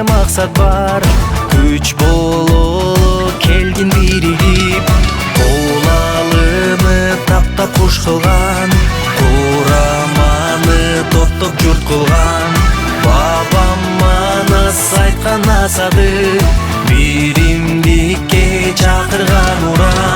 максат бар, күч бололу келгин биригип. Куулалыны таптап куш кылган, Кураманы топтоп журт кылган. Бабам манас айткан асады, биримдикке чакырган уран.